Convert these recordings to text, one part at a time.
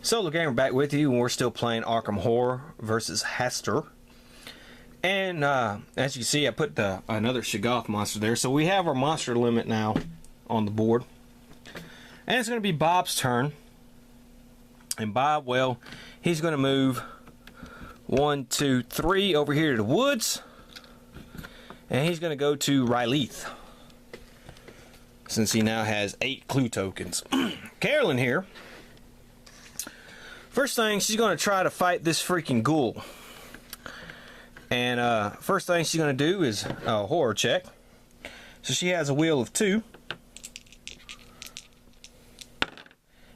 SoloGamer back with you, and we're still playing Arkham Horror versus Hastur. And as you see, I put another Shoggoth monster there. So we have our monster limit now on the board. And it's going to be Bob's turn. And Bob, well, he's going to move 1, 2, 3 over here to the woods. And he's going to go to Rylith, since he now has 8 clue tokens. Carolyn here. First thing, she's going to try to fight this freaking ghoul. And first thing she's going to do is a horror check. So she has a wheel of 2.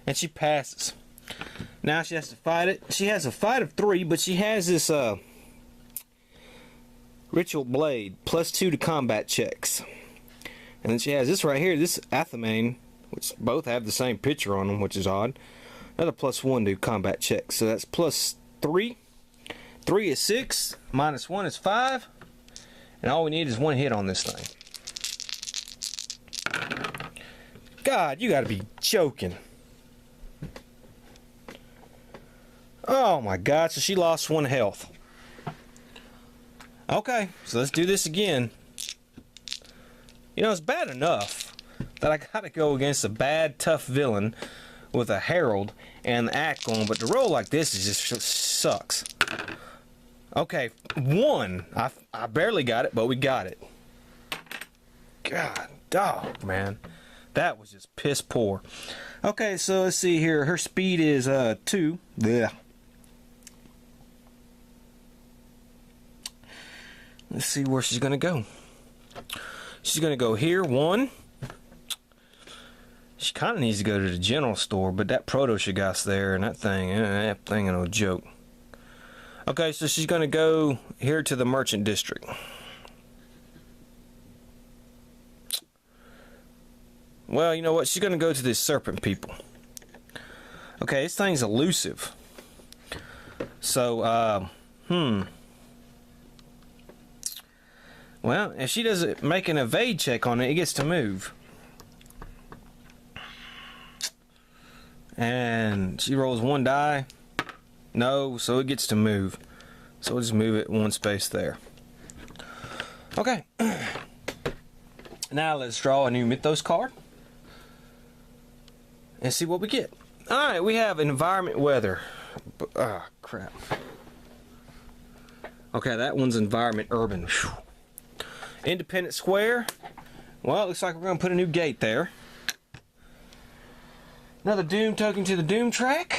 And she passes. Now she has to fight it. She has a fight of 3, but she has this ritual blade, +2 to combat checks. And then she has this right here, this Athamane, which both have the same picture on them, which is odd. Another +1 to combat checks. So that's +3. 3 is 6. -1 is 5. And all we need is 1 hit on this thing. God, you gotta be joking. Oh my God, so she lost 1 health. Okay, so let's do this again. You know, it's bad enough that I gotta go against a bad, tough villain with a herald and the act going, but to roll like this is just sucks. Okay, 1. I barely got it, but we got it. God, dog, man. That was just piss poor. Okay, so let's see here. Her speed is 2. Blech. Let's see where she's gonna go. She's gonna go here, 1. She kind of needs to go to the general store, but that proto-Shoggoth's there, and that thing ain't no joke. Okay, so she's gonna go here to the merchant district. Well, you know what? She's gonna go to this serpent people. Okay, this thing's elusive. So, well, if she doesn't make an evade check on it, it gets to move. And she rolls 1 die. No, so it gets to move. So we'll just move it 1 space there. Okay. Now let's draw a new Mythos card. And see what we get. Alright, we have environment weather. Ah, crap. Okay, that one's environment urban. Whew. Independent square. Well, it looks like we're going to put a new gate there. Another Doom token to the Doom track.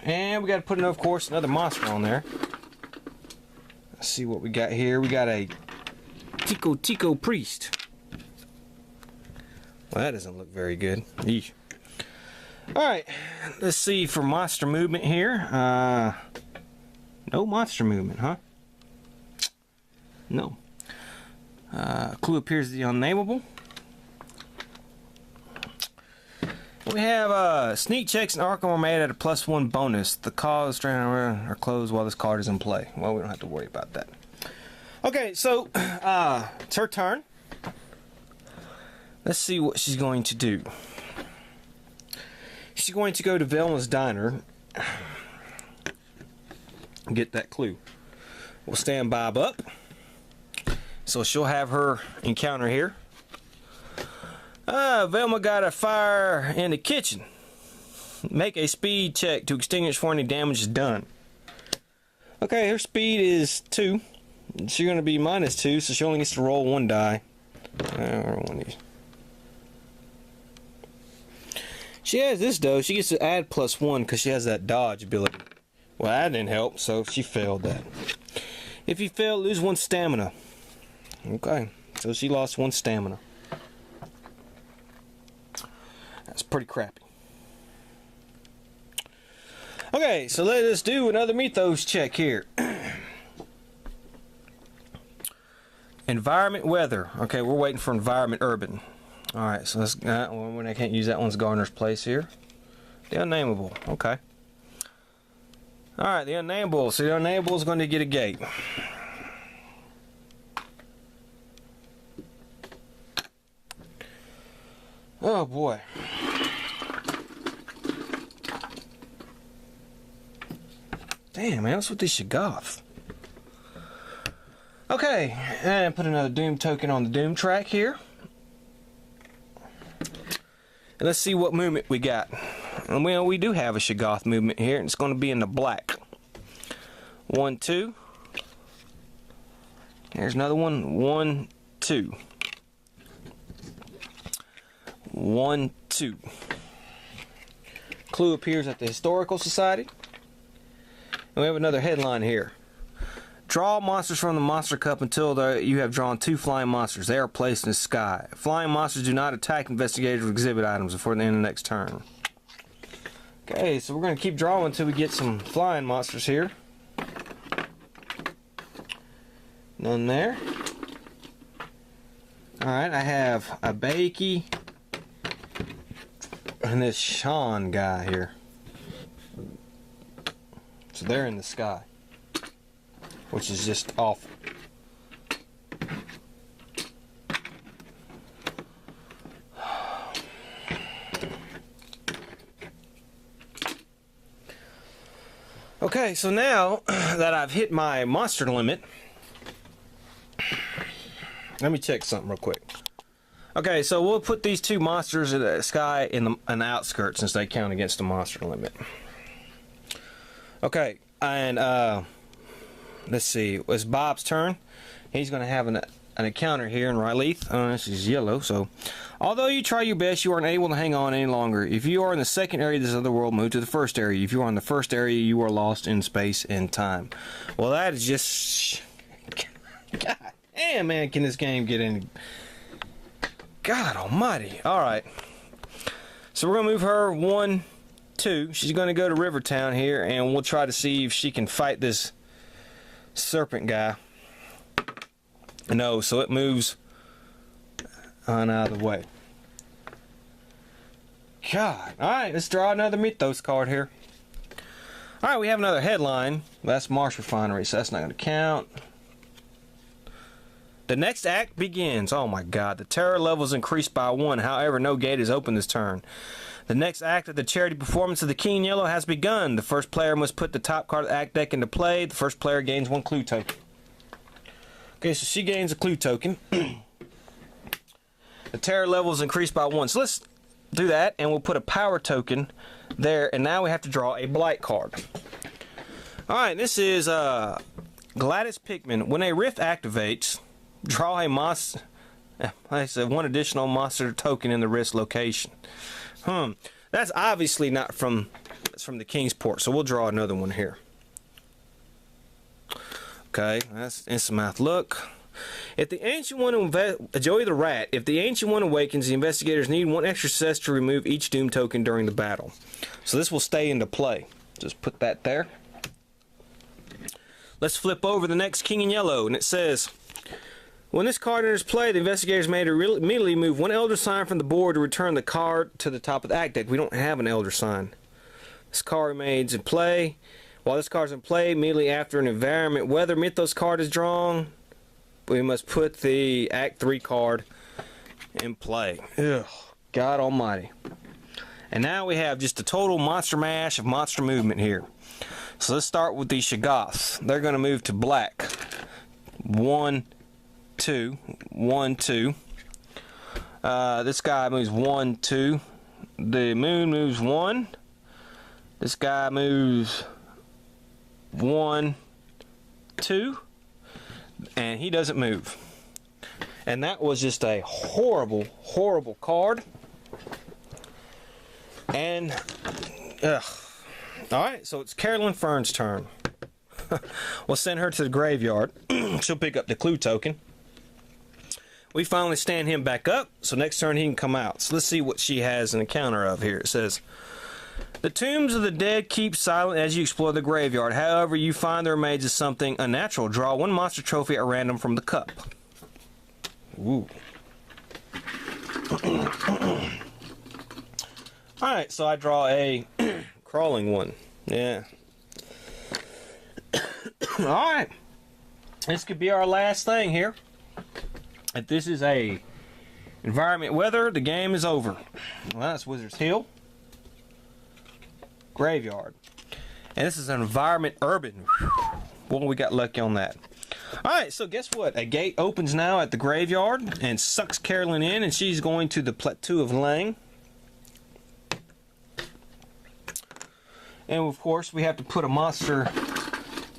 And we got to put, of course, another monster on there. Let's see what we got here. We got a Tico Priest. Well, that doesn't look very good. Eesh. Alright, let's see for monster movement here. No monster movement, huh? No. Clue appears the unnameable. We have sneak checks and Arkham are made at a +1 bonus. The cause strand are closed while this card is in play. Well, we don't have to worry about that. Okay, so it's her turn. Let's see what she's going to do. She's going to go to Velma's Diner and get that clue. We'll stand Bob up. So she'll have her encounter here. Velma got a fire in the kitchen. Make a speed check to extinguish before any damage is done. Okay, her speed is 2. She's going to be -2, so she only gets to roll 1 die. She has this though. She gets to add +1 because she has that dodge ability. Well, that didn't help, so she failed that. If you fail, lose 1 stamina. Okay, so she lost 1 stamina. That's pretty crappy. Okay, so let us do another Mythos check here. Environment weather. Okay, we're waiting for environment urban. Alright, so let's. When I can't use that one's Gardener's Place here. The unnameable. Okay. Alright, the unnameable. So the unnameable is going to get a gate. Oh boy. Damn, man, what's with these Shoggoths? Okay, and put another Doom token on the Doom track here. And let's see what movement we got. And we do have a Shoggoth movement here, and it's going to be in the black. 1, 2. There's another one. 1, 2. 1, 2. Clue appears at the Historical Society. And we have another headline here. Draw monsters from the Monster Cup until you have drawn 2 flying monsters. They are placed in the sky. Flying monsters do not attack investigators with exhibit items before the end of the next turn. Okay, so we're going to keep drawing until we get some flying monsters here. None there. Alright, I have a Bakey and this Sean guy here. So they're in the sky, which is just awful. Okay, so now that I've hit my monster limit, let me check something real quick. Okay, so we'll put these 2 monsters in the sky in the outskirts since they count against the monster limit. Okay, and let's see, it's Bob's turn. He's going to have an encounter here in Rylith. This is yellow, so although you try your best, you aren't able to hang on any longer. If you are in the second area of this other world, move to the first area. If you are in the first area, you are lost in space and time. Well, that is just... God damn, man, can this game get any... God almighty. Alright. So we're going to move her 1, 2. She's going to go to Rivertown here, and we'll try to see if she can fight this serpent guy. No, so it moves on out of the way. God. Alright, let's draw another Mythos card here. Alright, we have another headline. That's Mars Refinery, so that's not going to count. The next act begins. Oh my god, the terror level is increased by 1. However, no gate is open this turn. The next act of the charity performance of the King in Yellow has begun. The first player must put the top card of the act deck into play. The first player gains 1 clue token. Okay, so she gains a clue token. The terror level is increased by 1. So let's do that, and we'll put a power token there, and now we have to draw a blight card. Alright, this is Gladys Pickman. When a rift activates, draw a monster. Like I said, 1 additional monster token in the rift location. That's obviously not from. It's from the Kingsport, so we'll draw another one here. Okay, that's Innsmouth. Look. If the Ancient One Joey the Rat, if the Ancient One awakens, the investigators need 1 extra success to remove each Doom token during the battle. So this will stay into play. Just put that there. Let's flip over the next King in Yellow, and it says, when this card enters play, the investigators may immediately move 1 Elder Sign from the board to return the card to the top of the act deck. We don't have an Elder Sign. This card remains in play. While this card is in play, immediately after an environment weather Mythos card is drawn, we must put the Act 3 card in play. Ugh, God almighty. And now we have just a total monster mash of monster movement here. So let's start with the Shoggoths. They're going to move to black. 1, 2. 1, 2. This guy moves 1, 2. The moon moves 1. This guy moves 1, 2. And he doesn't move. And that was just a horrible, horrible card. And, alright, so it's Carolyn Fern's turn. We'll send her to the graveyard. She'll pick up the clue token. We finally stand him back up, so next turn he can come out. So let's see what she has an encounter of here. It says, the tombs of the dead keep silent as you explore the graveyard. However, you find the remains of something unnatural. Draw 1 monster trophy at random from the cup. Ooh. Alright, so I draw a crawling one. Yeah. Alright. This could be our last thing here. If this is a environment weather, the game is over. Well, that's Wizard's Hill. Graveyard. And this is an environment urban. Well, we got lucky on that. Alright, so guess what? A gate opens now at the graveyard and sucks Carolyn in, and she's going to the plateau of Lang. And of course, we have to put a monster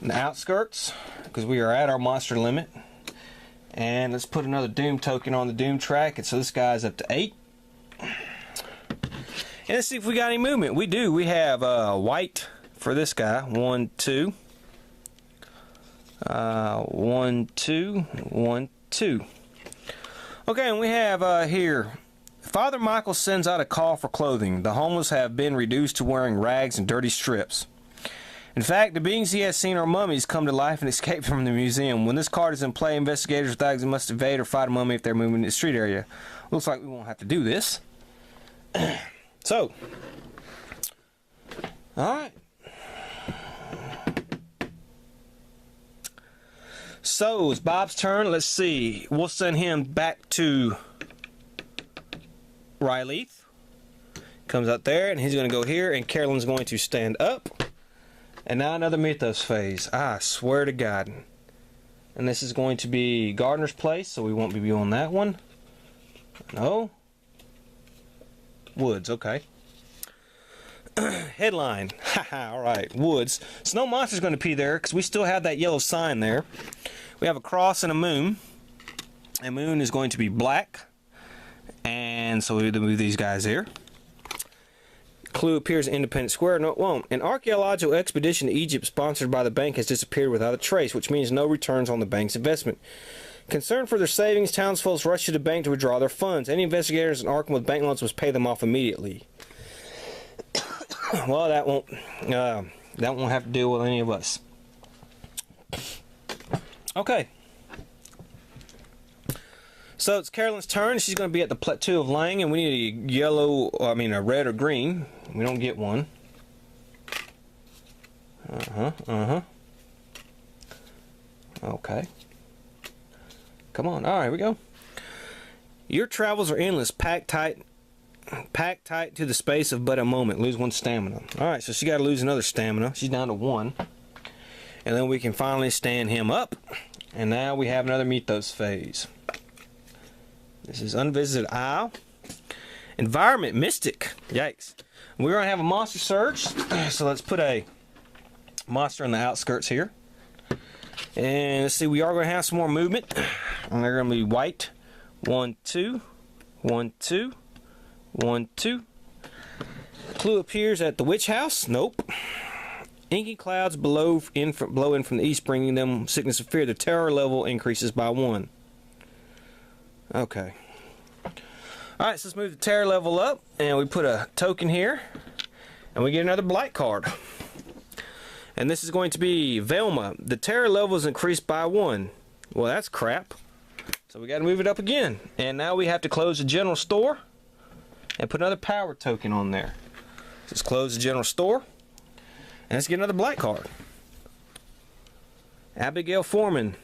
in the outskirts because we are at our monster limit. And let's put another Doom token on the Doom track, and so this guy's up to 8. And let's see if we got any movement. We do. We have white for this guy. 1, 2. 1, 2, 1, 2. Okay, and we have here, Father Michael sends out a call for clothing. The homeless have been reduced to wearing rags and dirty strips. In fact, the beings he has seen are mummies come to life and escape from the museum. When this card is in play, investigators with dogs must evade or fight a mummy if they're moving in the street area. Looks like we won't have to do this. So, alright. So, it's Bob's turn. Let's see. We'll send him back to Ryleith. Comes out there, and he's going to go here, and Carolyn's going to stand up. And now another Mythos phase. I swear to God. And this is going to be Gardener's Place, so we won't be on that one. No. Woods, okay. Headline. Haha, alright. Woods. So no monster's going to be there, because we still have that yellow sign there. We have a cross and a moon. And moon is going to be black. And so we move these guys here. Clue appears in Independence Square. No, it won't. An archaeological expedition to Egypt sponsored by the bank has disappeared without a trace, which means no returns on the bank's investment. Concerned for their savings, townsfolk rush to the bank to withdraw their funds. Any investigators in Arkham with bank loans must pay them off immediately. Well, that won't have to deal with any of us. Okay. So it's Carolyn's turn. She's going to be at the plateau of Lang, and we need a red or green. We don't get one. Okay. Come on. All right, here we go. Your travels are endless. Packed tight to the space of but a moment. Lose 1 stamina. All right, so she got to lose another stamina. She's down to 1. And then we can finally stand him up. And now we have another Mythos phase. This is Unvisited Isle. Environment Mystic. Yikes. We're going to have a monster surge. So let's put a monster on the outskirts here. And let's see, we are going to have some more movement. And they're going to be white. 1, 2. 1, 2. 1, 2. Clue appears at the witch house. Nope. Inky clouds blow in from the east, bringing them sickness and fear. The terror level increases by 1. Okay. Alright, so let's move the terror level up, and we put a token here, and we get another blight card. And this is going to be Velma. The terror level is increased by 1. Well, that's crap. So we got to move it up again. And now we have to close the general store and put another power token on there. Let's close the general store, and let's get another blight card. Abigail Foreman.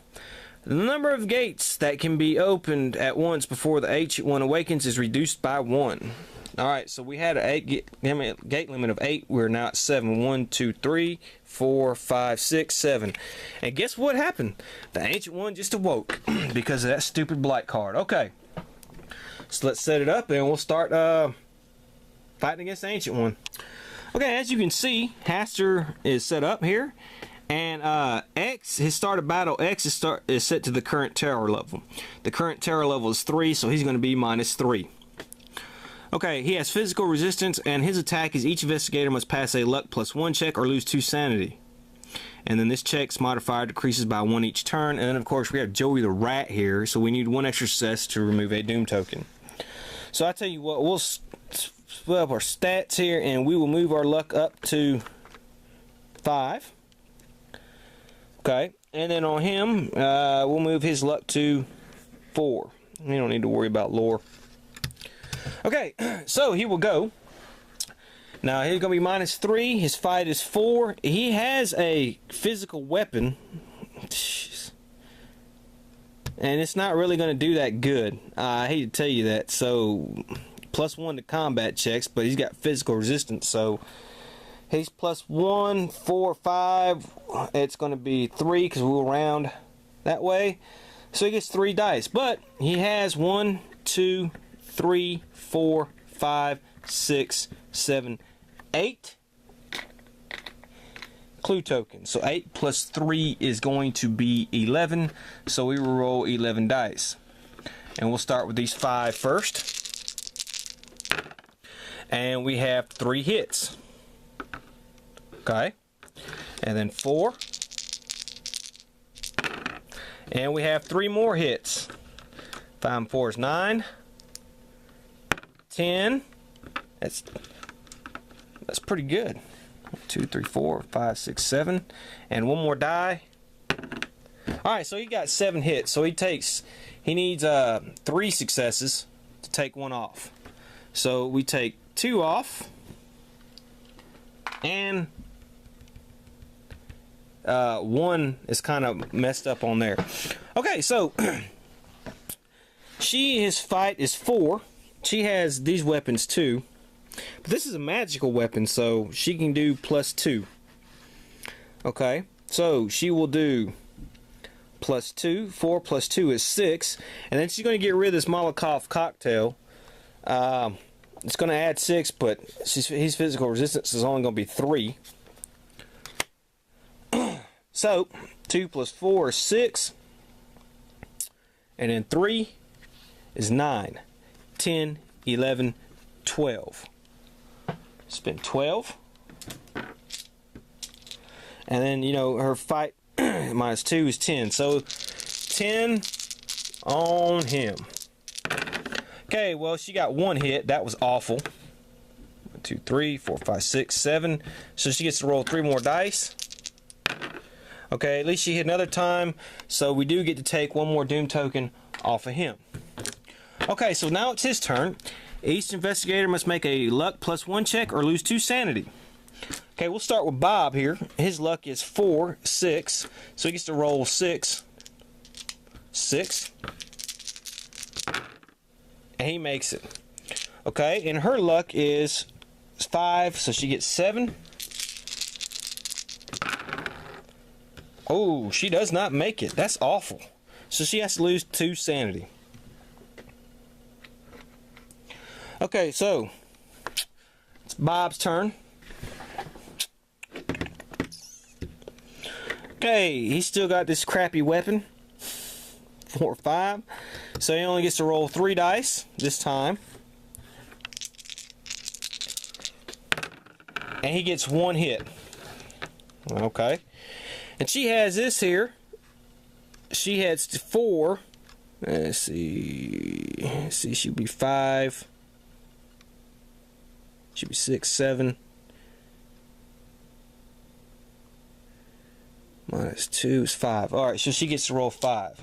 The number of gates that can be opened at once before the Ancient One awakens is reduced by 1. Alright, so we had a gate limit of 8. We're now at 7. 1, 2, 3, 4, 5, 6, 7. And guess what happened? The Ancient One just awoke because of that stupid blight card. Okay. So let's set it up and we'll start fighting against the Ancient One. Okay, as you can see, hastur is set up here. And X, his start of battle, X is set to the current terror level. The current terror level is 3, so he's going to be -3. Okay, he has physical resistance, and his attack is each investigator must pass a luck +1 check or lose 2 sanity. And then this check's modifier decreases by 1 each turn. And then, of course, we have Joey the Rat here, so we need 1 extra success to remove a Doom token. So I tell you what, we'll split up our stats here, and we will move our luck up to 5. Okay, and then on him, we'll move his luck to 4. We don't need to worry about lore. Okay, so he will go. Now, he's going to be -3. His fight is 4. He has a physical weapon. Jeez. And it's not really going to do that good. I hate to tell you that. So, +1 to combat checks, but he's got physical resistance, so He's +1, 4, 5. It's going to be 3 because we'll round that way. So he gets 3 dice. But he has 1, 2, 3, 4, 5, 6, 7, 8 clue tokens. So 8 plus 3 is going to be 11. So we will roll 11 dice. And we'll start with these 5 first. And we have 3 hits. Okay. And then 4. And we have 3 more hits. 5 and 4 is 9. 10. That's pretty good. 1, 2, 3, 4, 5, 6, 7. And 1 more die. Alright, so he got 7 hits. So he needs 3 successes to take 1 off. So we take 2 off. And 1 is kind of messed up on there. Okay, so his fight is 4. She has these weapons too. But this is a magical weapon, so she can do +2. Okay, so she will do +2. 4 plus 2 is 6. And then she's going to get rid of this Molotov cocktail. It's going to add 6, but his physical resistance is only going to be 3. So 2 plus 4 is 6. And then 3 is 9. 10, 11, 12. Spend 12. And then, you know, her fight -2 is 10. So 10 on him. Okay, well, she got 1 hit. That was awful. 1, 2, 3, 4, 5, 6, 7. So she gets to roll 3 more dice. Okay, at least she hit another time. So we do get to take 1 more Doom token off of him. Okay, so now it's his turn. Each investigator must make a luck +1 check or lose 2 sanity. Okay, we'll start with Bob here. His luck is 4, 6. So he gets to roll 6. 6. And he makes it. Okay, and her luck is 5, so she gets 7. Oh, she does not make it. That's awful. So she has to lose 2 sanity. Okay, so it's Bob's turn. Okay, he's still got this crappy weapon. 4, 5. So he only gets to roll 3 dice this time. And he gets 1 hit. Okay. And she has this here. She has 4. Let's see. She'll be 5. She'll be 6, 7. -2 is 5. Alright, so she gets to roll 5.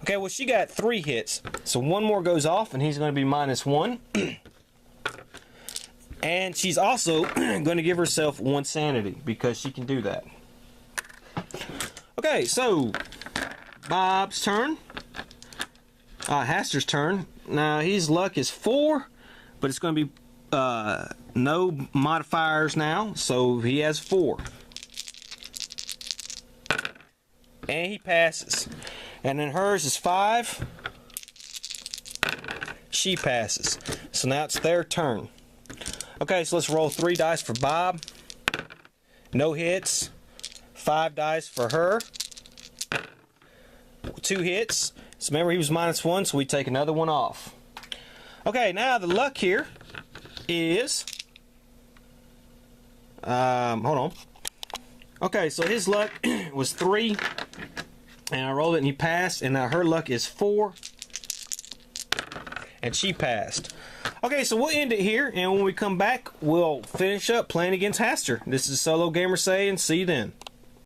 Okay, well, she got 3 hits. So 1 more goes off, and he's going to be -1. And she's also going to give herself 1 sanity, because she can do that. Okay, so Bob's turn. Hastur's turn. Now, his luck is 4, but it's going to be no modifiers now, so he has 4. And he passes. And then hers is 5. She passes. So now it's their turn. Okay, so let's roll 3 dice for Bob. No hits. 5 dice for her. 2 hits. So remember, he was -1, so we take another 1 off. Okay, now the luck here is... hold on. Okay, so his luck was 3. And I rolled it and he passed. And now her luck is 4. And she passed. Okay, so we'll end it here. And when we come back, we'll finish up playing against Hastur. This is SoloGamer saying, see you then.